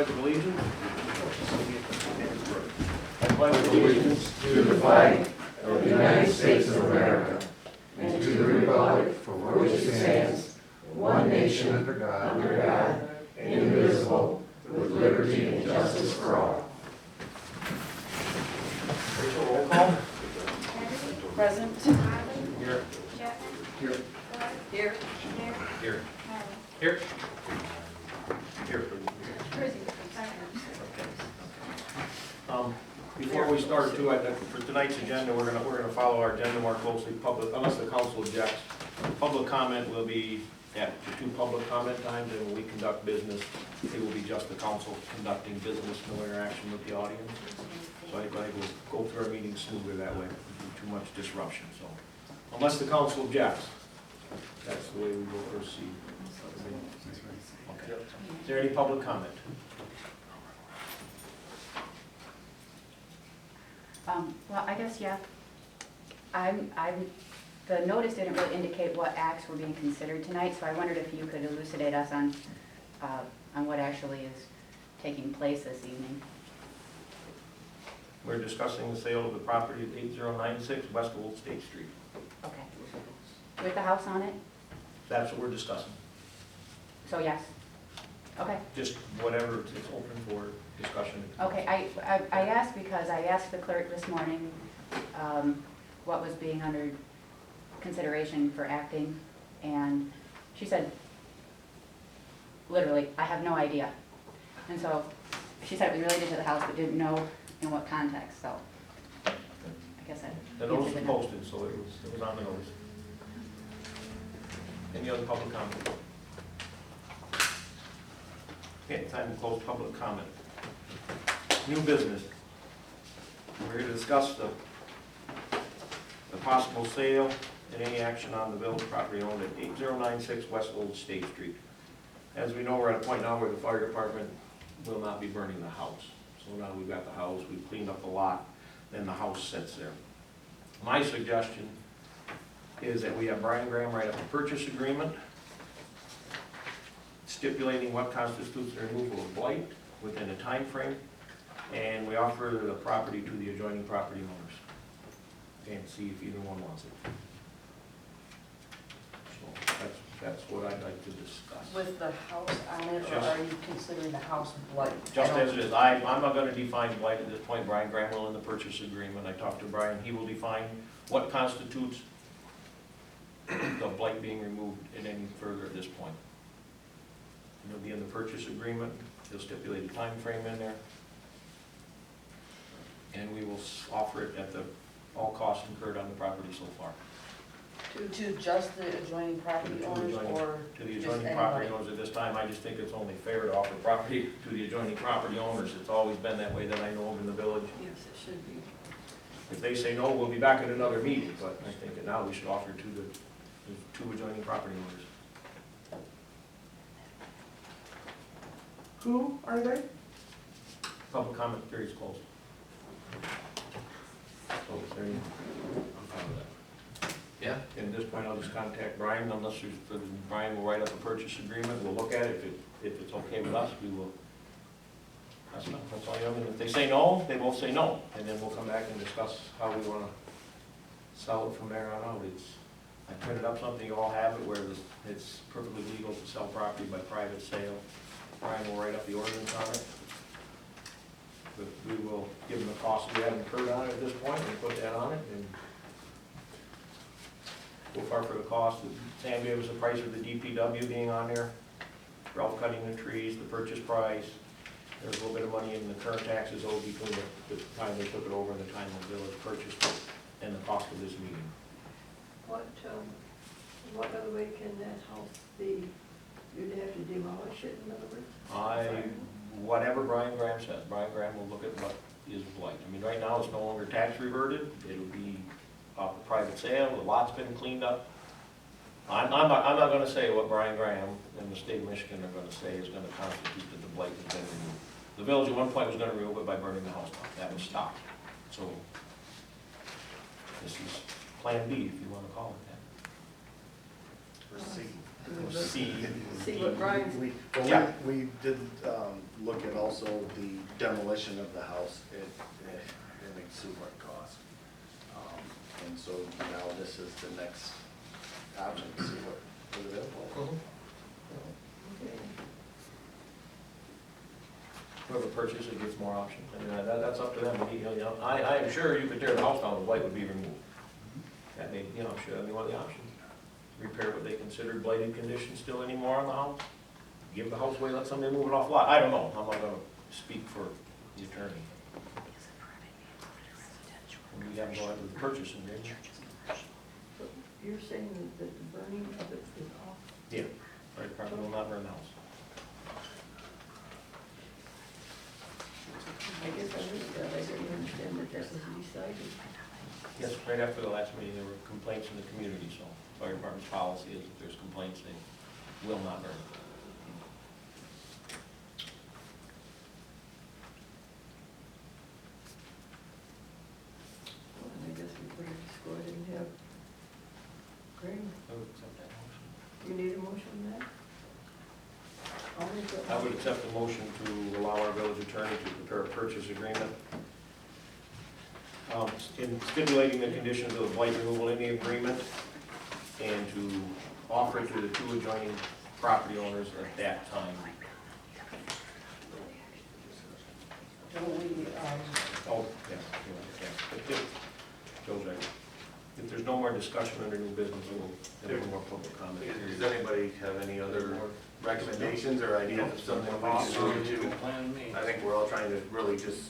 pledge of allegiance. I pledge allegiance to the flag of the United States of America and to the republic for which it stands, one nation under God, indivisible, with liberty and justice for all. Rachel, roll call. Present. Here. Here. Here. Here. Here. Here. Before we start too, for tonight's agenda, we're gonna follow our agenda more closely. Public, unless the council objects, public comment will be at the 2 public comment times, and when we conduct business, it will be just the council conducting business, no interaction with the audience. So I think we'll go through our meeting smoother that way, too much disruption. So unless the council objects, that's the way we will proceed. Okay. Is there any public comment? Well, I guess, yeah. The notice didn't really indicate what acts were being considered tonight, so I wondered if you could elucidate us on what actually is taking place this evening. We're discussing the sale of the property at 8096 West Old State Street. Okay. With the house on it? That's what we're discussing. So yes. Okay. Just whatever it's open for discussion. Okay, I asked because I asked the clerk this morning what was being under consideration for acting, and she said, literally, I have no idea. And so she said it was related to the house, but didn't know in what context, so I guess I. The notice was posted, so it was on the notice. Any other public comment? Okay, time to close public comment. New business. We're here to discuss the possible sale and any action on the village property owned at 8096 West Old State Street. As we know, we're at a point now where the fire department will not be burning the house. So now we've got the house, we've cleaned up the lot, then the house sits there. My suggestion is that we have Brian Graham write up a purchase agreement stipulating what constitutes the removal of blight within a time frame, and we offer the property to the adjoining property owners and see if either one wants it. So that's what I'd like to discuss. With the house on it, or Just- are you considering the house blight? Just as it is, I'm not gonna define blight at this point. Brian Graham will in the purchase agreement. I talked to Brian, he will define what constitutes the blight being removed in any further at this point. It'll be in the purchase agreement, he'll stipulate a time frame in there. And we will offer it at all costs incurred on the property so far. To just the adjoining property owners, or To the just adjoining property anybody? owners at this time, I just think it's only fair to offer property to the adjoining property owners. It's always been that way that I know of in the village. Yes, it should be. If they say no, we'll be back at another meeting, but I think that now we should offer to the 2 adjoining property owners. Who are they? Public comment period is closed. So is there any, I'm fine with that. Yeah. And at this point, I'll just contact Brian, unless Brian will write up a purchase agreement, we'll look at it, if it's okay with us, we will. That's all you know, and if they say no, they both say no, and then we'll come back and discuss how we wanna sell it from there on out. I printed up something, you all have it, where it's perfectly legal to sell property by private sale. Brian will write up the ordinance on it. But we will give them the cost we have incurred on it at this point, and put that on it, and so far for the cost, Sam gave us a price of the DPW being on there, Ralph cutting the trees, the purchase price. There's a little bit of money in the current taxes owed between the time they took it over and the time the village purchased it, and the cost of this meeting. What other way can that house be? You'd have to demolish it, in other words? Whatever Brian Graham says, Brian Graham will look at what is blight. I mean, right now, it's no longer tax reverted, it'll be off a private sale, the lot's been cleaned up. I'm not gonna say what Brian Graham and the state of Michigan are gonna say is gonna constitute that the blight has been removed. The village at one point was gonna remove it by burning the house down, that was stopped. So, this is Plan B, if you wanna call it that. Or C. Or C. See what Brian's, We Yeah. did look at all also the demolition of the house, it exceeds what it cost. And so now this is the next option to see what is available. Okay. Whoever purchases gets more options. I mean, that's up to them. I am sure you could tear the house down, the blight would be removed. That may, should that be one of the options? Repair what they consider blighted condition still anymore on the house? Give the house away, let somebody move it off lot? I don't know. I'm not gonna speak for the attorney. We haven't gone into the purchase agreement. So you're saying that the burning of it is off? Yeah, right, property will not burn the house. I guess I missed that, I didn't understand that that was decided. Yes, right after the last meeting, there were complaints in the community, so fire department's policy is if there's complaints, they will not burn. Well, and I guess we better just go ahead and have, Greg, I would accept that motion. you need a motion on that? I'll make that. I would accept the motion to allow our village attorney to prepare a purchase agreement, in stipulating the conditions of the blight removal in the agreement, and to offer it to the two adjoining property owners at that time. Don't we, Oh, yeah. Joe's right. If there's no more discussion under new business, we'll have more public comment. Does anybody have any other recommendations or ideas of something we should do? I think we're all trying to really just,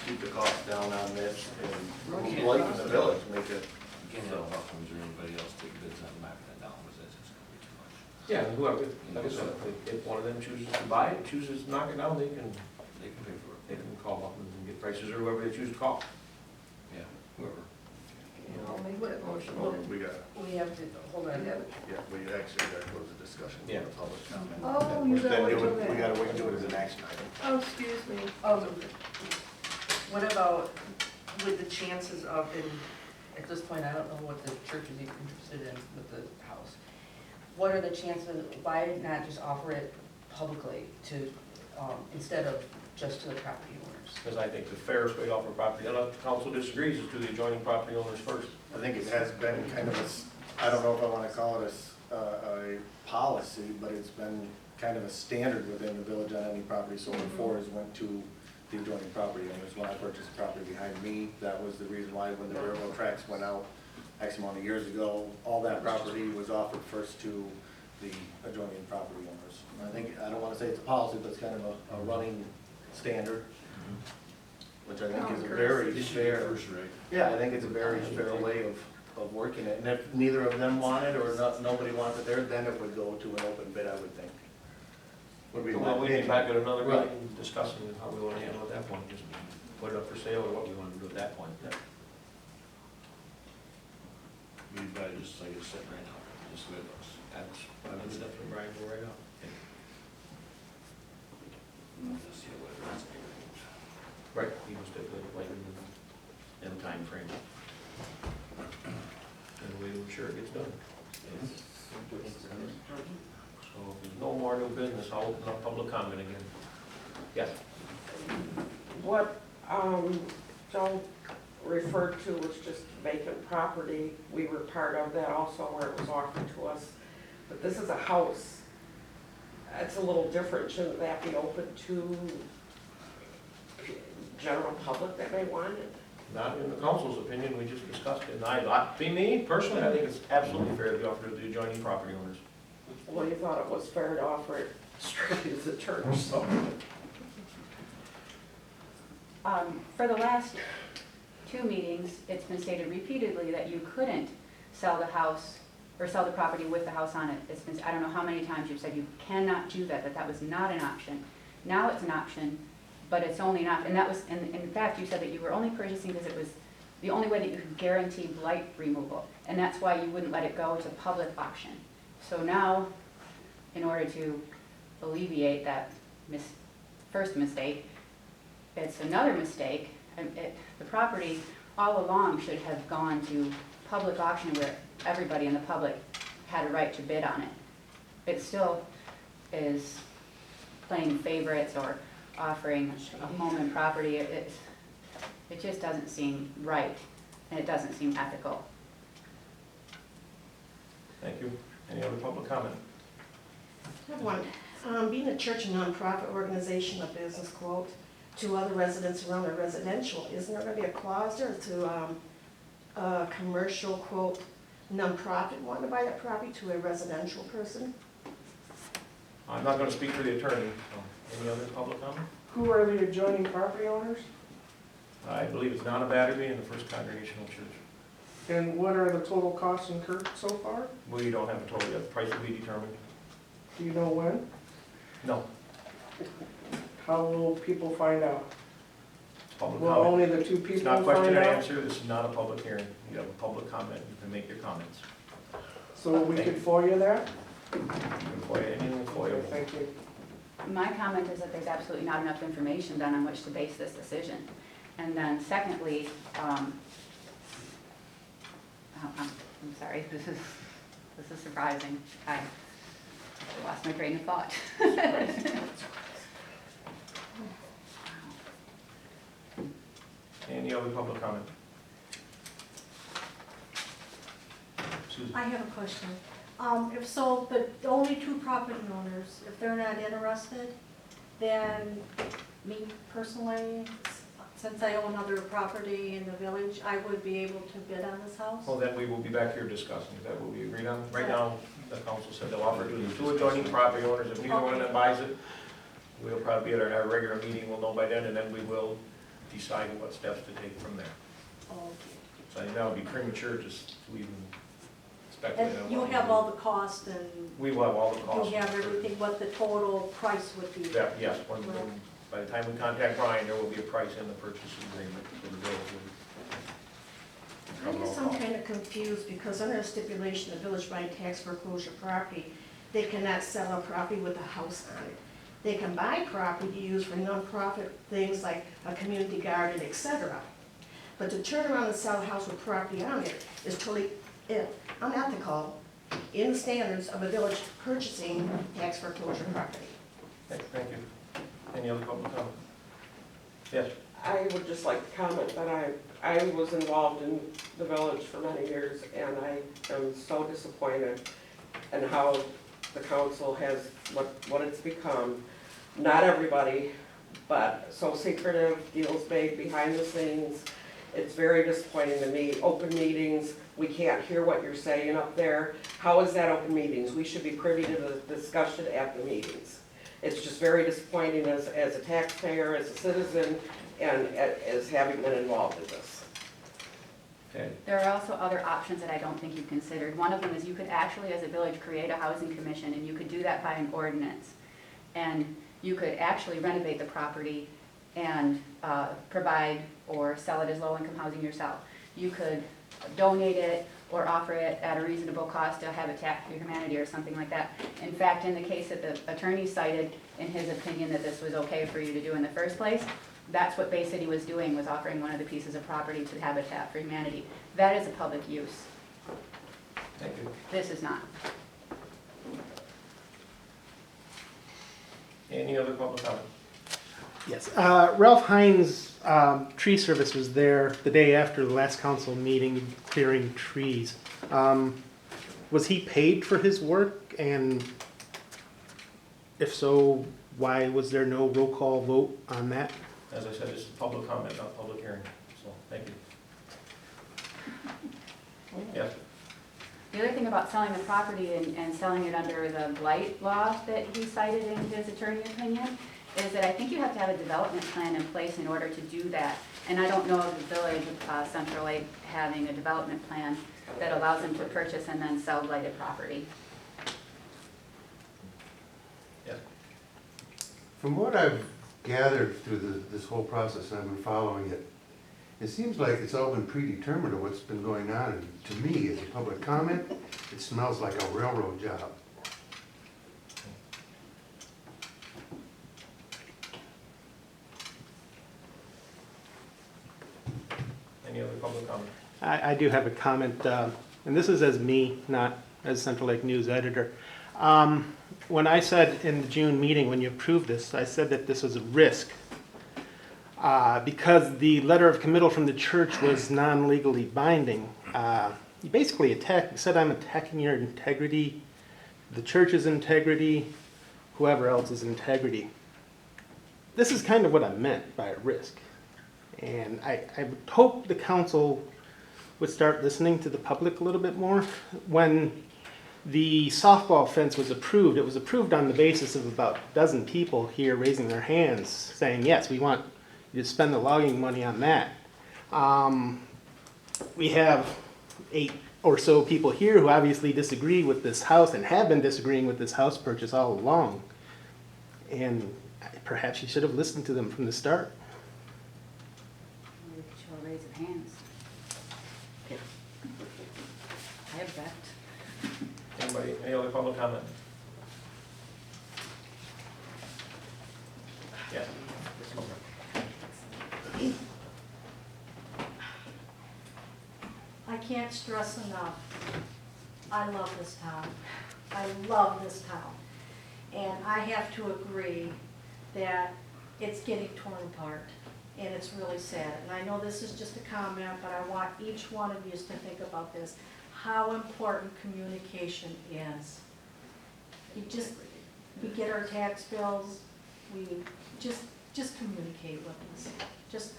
keep the costs down on this and blight in the village, make it. Can't have Huffman's or anybody else take bids on knocking it down, because that's just gonna be too much. Yeah, whoever, like I said, if one of them chooses to buy it, chooses to knock it down, they can They can pay for it. They can call Buckman's and get prices, or whoever they choose to call. Yeah, whoever. Yeah, I'll make that motion. Well, we got, we have to, hold on. yeah, we actually got to close the discussion for Yeah. the public comment. Oh, you gotta Then wait do till it- that. We gotta wait and do it as an action item. Oh, excuse me. What about with the chances of, and at this point, I don't know what the church is even interested in with the house. What are the chances, why not just offer it publicly to, instead of just to the property owners? Because I think the fairest way to offer property, unless the council disagrees, is to the adjoining property owners first. I think it has been kind of I don't know if I want to call it a policy, but it's been kind of a standard within the village on any property sold before is went to the adjoining property owners. When I purchased the property behind me, that was the reason why when the railroad tracks went out X amount of years ago, all that property was offered first to the adjoining property owners. I think, I don't want to say it's a policy, but it's kind of a running standard, which I think is a very fair. First rate. Yeah, I think it's a very fair way of working it, and if neither of them want it, or nobody wants it there, then it would go to an open bid, I would think. Would be my Well, we can opinion. back at another Right. meeting discussing how we want to handle it at that point, just put it up for sale or what we want to do at that point. We buy it just like it's sitting right now, just the way it looks. That's, I would definitely Brian go right up. Just see what it is. Right, he was stipulated like in the time frame. And we to ensure it gets done. So if there's no more new business, I'll open up public comment again. Yes? What Joe referred to was just vacant property. We were part of that also where it was offered to us. But this is a house. It's a little different. Shouldn't that be open to general public that may want it? Not in the council's opinion, we just discussed it. And me personally, I think it's absolutely fair to be offered to the adjoining property owners. Well, you thought it was fair to offer it strictly to the church, so. For the last 2 meetings, it's been stated repeatedly that you couldn't sell the house or sell the property with the house on it. It's been, I don't know how many times you've said you cannot do that, that was not an option. Now it's an option, but it's only an option, and that was, and in fact, you said that you were only purchasing because it was the only way that you could guarantee blight removal, and that's why you wouldn't let it go to public auction. So now, in order to alleviate that first mistake, it's another mistake, and the property all along should have gone to public auction where everybody in the public had a right to bid on it. It still is playing favorites or offering a home and property, it just doesn't seem right, and it doesn't seem ethical. Thank you. Any other public comment? I have one. Being a church and nonprofit organization, a business quote, to other residents around a residential, isn't there gonna be a clause there to, a commercial quote, nonprofit wanting to buy that property to a residential person? I'm not gonna speak for the attorney, so, any other public comment? Who are the adjoining property owners? I believe it's Nana Battery and the First Congregational Church. And what are the total costs incurred so far? We don't have a total yet, the price will be determined. Do you know when? No, How will people find out? it's public Will comment. only the two It's people not question find and out? answer, this is not a public hearing. You have a public comment, you can make your comments. So we could FOIA that? You can FOIA anything FOIA. Okay, thank you. My comment is that there's absolutely not enough information then on which to base this decision. And then secondly, I'm sorry, this is surprising. I lost my train of thought. Any other public comment? Susan? I have a question. If so, the only two property owners, if they're not interested, then me personally, since I own other property in the village, I would be able to bid on this house? Well, then we will be back here discussing, is that what we agreed on? Right now, the council said they'll offer to the two adjoining property owners, if neither one of them buys it, we'll probably be at our regular meeting, we'll know by then, and then we will decide what steps to take from there. Okay. So I think that would be premature just to even speculate on And what you we have do. all the cost and We will have all the costs. you have everything, what the total price would be? Yeah, yes, by the time we contact Brian, there will be a price in the purchase agreement for the village. I guess I'm kind of confused because under a stipulation, the village buying tax foreclosure property, they cannot sell a property with a house on it. They can buy property to use for nonprofit things like a community garden, etc. But to turn around and sell a house with property on it is totally unethical in the standards of a village purchasing tax foreclosure property. Thank you. Any other public comment? Yes, I would just like to comment that I was involved in the village for many years, and I am so disappointed in how the council has, what it's become. Not everybody, but so secretive, deals made behind the scenes. It's very disappointing to me. Open meetings, we can't hear what you're saying up there. How is that open meetings? We should be privy to the discussion at the meetings. It's just very disappointing as a taxpayer, as a citizen, and as having been involved in this. okay. There are also other options that I don't think you've considered. One of them is you could actually, as a village, create a housing commission, and you could do that by an ordinance. And you could actually renovate the property and provide or sell it as low-income housing yourself. You could donate it or offer it at a reasonable cost to Habitat for Humanity or something like that. In fact, in the case that the attorney cited in his opinion that this was okay for you to do in the first place, that's what Bay City was doing, was offering one of the pieces of property to Habitat for Humanity. That is a public use. Thank you. This is not. Any other public comment? Yes, Ralph Hines Tree Service was there the day after the last council meeting clearing trees. Was he paid for his work, and if so, why was there no roll call vote on that? As I said, this is public comment, not public hearing, so thank you. Yes, The other thing about selling the property and selling it under the blight law that he cited in his attorney opinion is that I think you have to have a development plan in place in order to do that. And I don't know of the village of Central Lake having a development plan that allows them to purchase and then sell blighted property. yes. From what I've gathered through this whole process, and I've been following it, it seems like it's all been predetermined of what's been going on, and to me, as a public comment, it smells like a railroad job. Any other public comment? I do have a comment, and this is as me, not as Central Lake News editor. when I said in the June meeting, when you approved this, I said that this was a risk. Because the letter of committal from the church was non-legally binding. You basically said I'm attacking your integrity, the church's integrity, whoever else's integrity. This is kind of what I meant by a risk. And I would hope the council would start listening to the public a little bit more. When the softball fence was approved, it was approved on the basis of about a dozen people here raising their hands, saying, yes, we want you to spend the logging money on that. We have 8 or so people here who obviously disagree with this house and have been disagreeing with this house purchase all along. And perhaps you should have listened to them from the start. Maybe show a raise of hands. I object. Anybody, any other public comment? Yeah. I can't stress enough, I love this town. I love this town. And I have to agree that it's getting torn apart, and it's really sad. And I know this is just a comment, but I want each one of you to think about this, how important communication is. We get our tax bills, we just communicate with us. Just,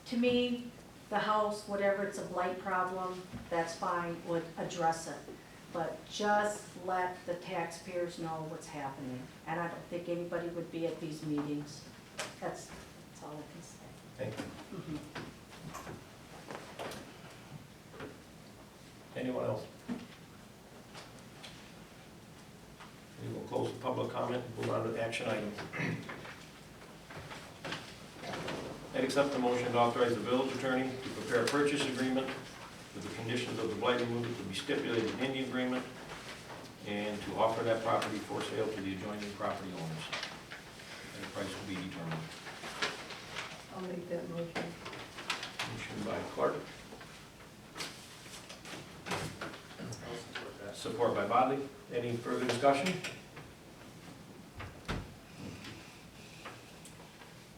to me, the house, whatever, it's a blight problem, that's fine, would address it. But just let the taxpayers know what's happening. And I don't think anybody would be at these meetings. That's all I can say. Thank you. Anyone else? We will close the public comment and move on to action items. I'd accept the motion to authorize the village attorney to prepare a purchase agreement with the conditions of the blight removal to be stipulated in the agreement and to offer that property for sale to the adjoining property owners. And the price will be determined. I'll make that motion. Motion by Clark. Support by Bodley. Any further discussion?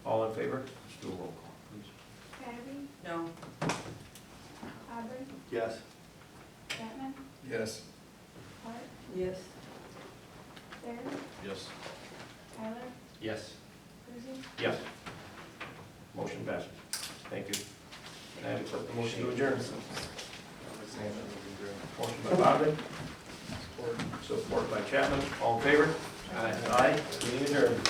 All in favor? Let's do a roll call, please. Patty? No. Aubrey? Yes. Chapman? Yes. Clark? Yes. Barry? Yes. Tyler? Yes. Cruzy? Yes. Motion passes. Thank you. And I accept the motion to adjourn. Motion by Bodley. Support by Chapman. All in favor? Aye. Meeting adjourned.